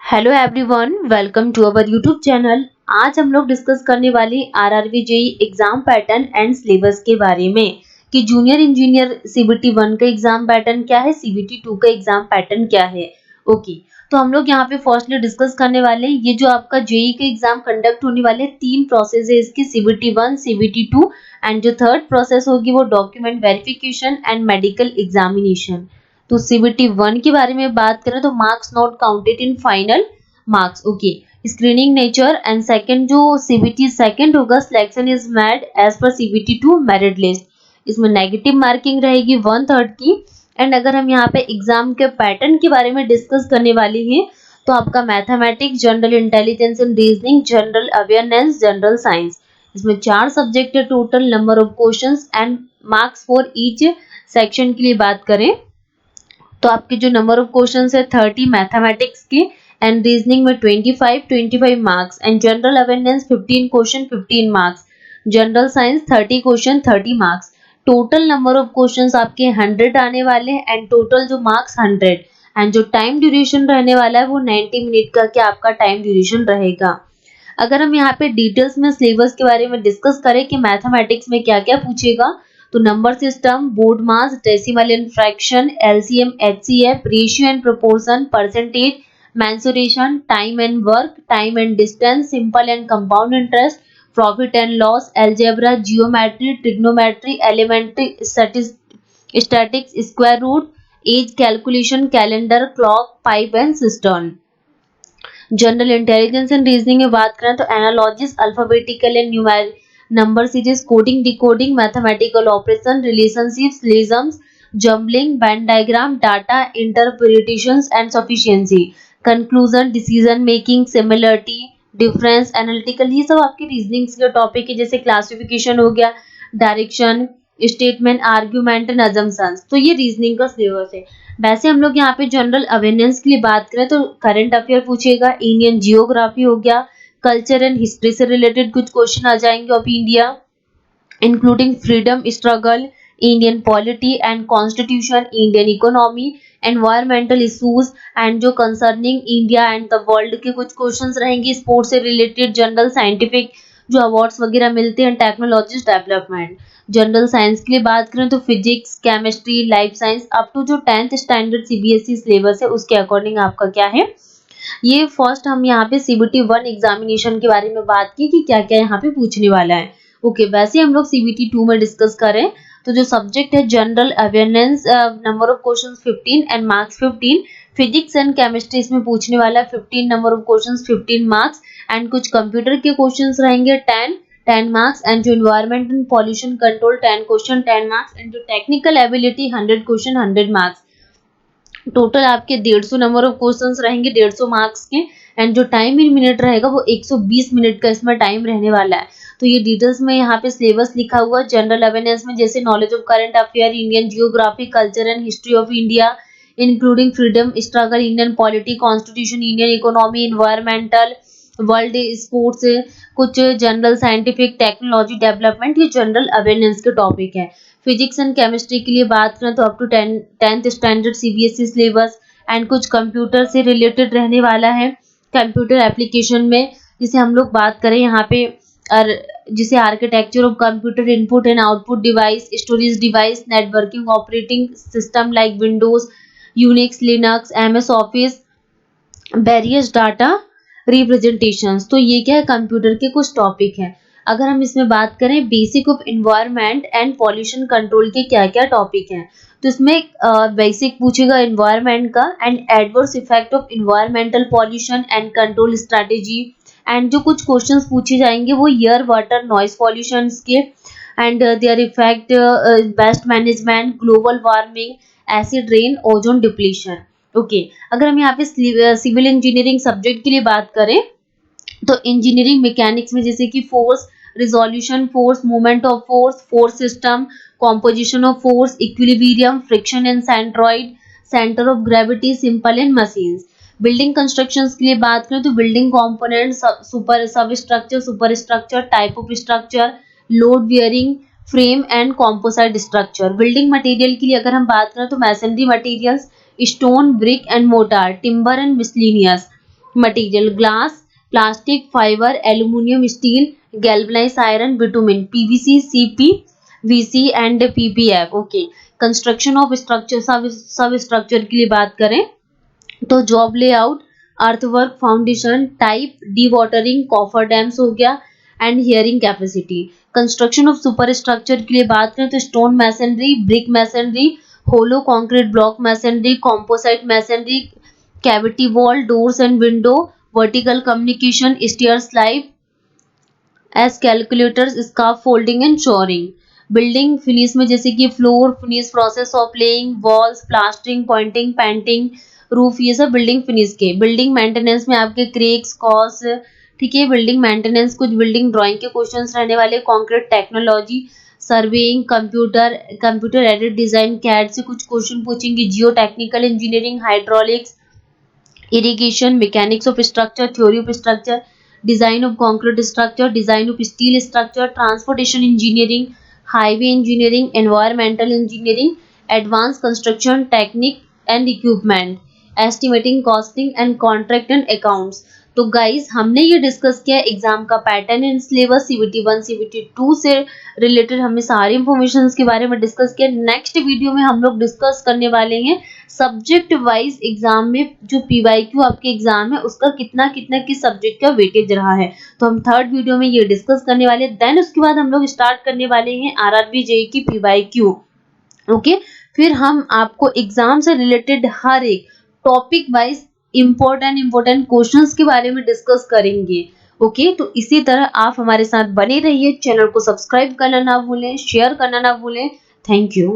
Hello everyone, welcome to our YouTube channel. आज हम लोग डिस्कस करने वाले RRB JEE exam pattern and syllabus के बारे में कि जूनियर इंजीनियर सीबीटी 1 का एग्जाम पैटर्न क्या है, सीबीटी 2 का एग्जाम पैटर्न क्या है। ओके, तो हम लोग यहाँ पे फर्स्टली डिस्कस करने वाले हैं ये जो आपका जेईई का एग्जाम कंडक्ट होने वाले तीन प्रोसेस है इसकी, सीबीटी 1, सीबीटी 2 एंड जो थर्ड प्रोसेस होगी वो document verification and medical examination. तो सीबीटी 1 के बारे में बात करें तो marks not counted in final marks. Okay, screening nature and second जो सीबीटी सेकंड होगा, selection is made as per CBT 2 merit list. इसमें नेगेटिव मार्किंग रहेगी 1/3 की। एंड अगर हम यहाँ पे एग्जाम के पैटर्न के बारे में डिस्कस करने वाली हैं तो आपका mathematics, general intelligence and reasoning, general awareness, general science, इसमें 4 सब्जेक्ट है total. Number of questions and marks for each section के लिए बात करें तो आपके जो नंबर ऑफ क्वेश्चंस है 30 मैथमेटिक्स के एंड रीजनिंग में 25 marks and general awareness 15 question 15 marks, general science 30 question 30 marks. Total number of questions आपके 100 आने वाले हैं एंड टोटल जो मार्क्स 100 एंड जो टाइम ड्यूरेशन रहने वाला है वो 90 मिनट का क्या आपका टाइम ड्यूरेशन रहेगा। अगर हम यहाँ पे डिटेल्स में सिलेबस के बारे में डिस्कस करें कि मैथमेटिक्स में क्या क्या पूछेगा तो number system, BODMAS, decimal and fraction, LCM, HCF, ratio and proportion, percentage, mensuration, time and work, time and distance, simple and compound interest, profit and loss, algebra, geometry, trigonometry, elementary statistics, square root, age calculation, calendar, clock, pipe and cistern. General intelligence and reasoning में बात करें तो analogies, alphabetical and numeric, number series, coding, decoding, mathematical operation, relationships, syllogisms, jumbling, बैंड diagram, data interpretations and sufficiency, conclusion, decision making, similarity, difference, analytical, ये सब आपके reasoning के topic है। जैसे क्लासिफिकेशन हो गया, direction, statement, argument and assumptions, तो ये रीजनिंग का सिलेबस है। वैसे हम लोग यहाँ पे जनरल अवेयरनेस के लिए बात करें तो करंट अफेयर पूछेगा, इंडियन जियोग्राफी हो गया, कल्चर एंड हिस्ट्री से रिलेटेड कुछ क्वेश्चन आ जाएंगे of India including freedom struggle, Indian polity and constitution, Indian economy, environmental issues and जो concerning India and the world के कुछ क्वेश्चंस रहेंगे, स्पोर्ट्स से रिलेटेड, जनरल साइंटिफिक जो अवार्ड्स वगैरह मिलते हैं, टेक्नोलॉजी डेवलपमेंट। जनरल साइंस के लिए बात करें तो physics, chemistry, life science up to जो 10th स्टैंडर्ड सीबीएसई सिलेबस है उसके अकॉर्डिंग आपका क्या है। ये फर्स्ट हम यहाँ पे सीबीटी 1 एग्जामिनेशन के बारे में बात की कि क्या क्या यहाँ पे पूछने वाला है। ओके, वैसे हम लोग सीबीटी 2 में डिस्कस करें तो जो सब्जेक्ट है general awareness, number of questions 15 and marks 15, physics and chemistry इसमें पूछने वाला है 15 number of questions 15 marks and कुछ कंप्यूटर के क्वेश्चंस रहेंगे 10 मार्क्स एंड जो environment and pollution control 10 question 10 marks and जो technical ability 100 question 100 marks. Total आपके 150 नंबर ऑफ क्वेश्चंस रहेंगे 150 मार्क्स के एंड जो टाइम इन मिनट रहेगा वो 120 मिनट का इसमें टाइम रहने वाला है। तो ये डिटेल्स में यहाँ पे सिलेबस लिखा हुआ है। जनरल अवेयरनेस में जैसे knowledge of current affair, Indian geography, culture and history of India including freedom struggle, Indian polity, constitution, Indian economy, environmental, world sports, कुछ जनरल साइंटिफिक, टेक्नोलॉजी डेवलपमेंट, ये जनरल अवेयरनेस के topic है। Physics and chemistry के लिए बात करें तो up to 10th standard CBSE syllabus and कुछ कंप्यूटर से रिलेटेड रहने वाला है। कंप्यूटर एप्लीकेशन में जिसे हम लोग बात करें यहाँ पे जिसे architecture of computer, input and output device, storage device, networking operating system like Windows, Unix, Linux, MS office, various data representations, तो ये क्या है कंप्यूटर के कुछ टॉपिक हैं। अगर हम इसमें बात करें basic of environment and pollution control के क्या क्या टॉपिक हैं तो इसमें बेसिक पूछेगा एनवायरनमेंट का and adverse effect of environmental pollution and control strategy and जो कुछ क्वेश्चंस पूछे जाएंगे वो एयर, वाटर, नॉइस पॉल्यूशन के and their effect, waste management, global warming, acid rain, ozone depletion. Okay, अगर हम यहाँ पे सिविल इंजीनियरिंग सब्जेक्ट के लिए बात करें तो इंजीनियरिंग मैकेनिक्स में जैसे कि force, resolution force, movement of force, force system, composition of force, equilibrium, friction and centroid, centre of gravity, simple and machines. Building constructions के लिए बात करें तो building component, super substructure, superstructure, type of structure, load bearing, frame and composite structure. Building material के लिए अगर हम बात करें तो masonry materials, stone, brick and mortar, timber and miscellaneous. Material glass, plastic, fibre, aluminium, steel, galvanized iron, bitumen, PVC, CP, VC and PPF. Okay, construction of structure, substructure के लिए बात करें तो job layout, earthwork, foundation type, dewatering, coffer dams हो गया and bearing capacity. Construction of superstructure के लिए बात करें तो stone masonry, brick masonry, hollow concrete block masonry, composite masonry, cavity wall, doors and window, vertical communication, stair slide escalators, scaffolding and shoring. Building finish में जैसे कि floor finish, process of laying, walls, plastering, pointing, painting, roof, ये सब building finish के। Building maintenance में आपके cracks, causes, ठीक है, बिल्डिंग मेंटेनेंस, कुछ बिल्डिंग ड्राइंग के क्वेश्चंस रहने वाले, concrete technology, surveying, computer aided design, CAD से कुछ क्वेश्चन पूछेंगे, geo technical engineering, hydraulics, irrigation, mechanics of structure, theory of structure, design of concrete structure, design of steel structure, transportation engineering, highway engineering, environmental engineering, advanced construction technique and equipment, estimating, costing and contract and accounts। तो guys हमने ये discuss किया exam का pattern and syllabus, CBT 1 CBT 2 से related हमने सारी information के बारे में डिस्कस किया। नेक्स्ट वीडियो में हम लोग डिस्कस करने वाले हैं सब्जेक्ट वाइज एग्जाम में जो पीवाईक्यू आपके एग्जाम है उसका कितना कितना किस सब्जेक्ट का वेटेज रहा है, तो हम थर्ड वीडियो में ये डिस्कस करने वाले हैं। देन उसके बाद हम लोग स्टार्ट करने वाले हैं आरआरबी जेईई की पीवाईक्यू। ओके, फिर हम आपको एग्जाम से रिलेटेड हर एक टॉपिक वाइज इंपॉर्टेंट क्वेश्चंस के बारे में डिस्कस करेंगे। ओके, तो इसी तरह आप हमारे साथ बने रहिए, चैनल को सब्सक्राइब करना ना भूलें, शेयर करना ना भूलें। Thank you.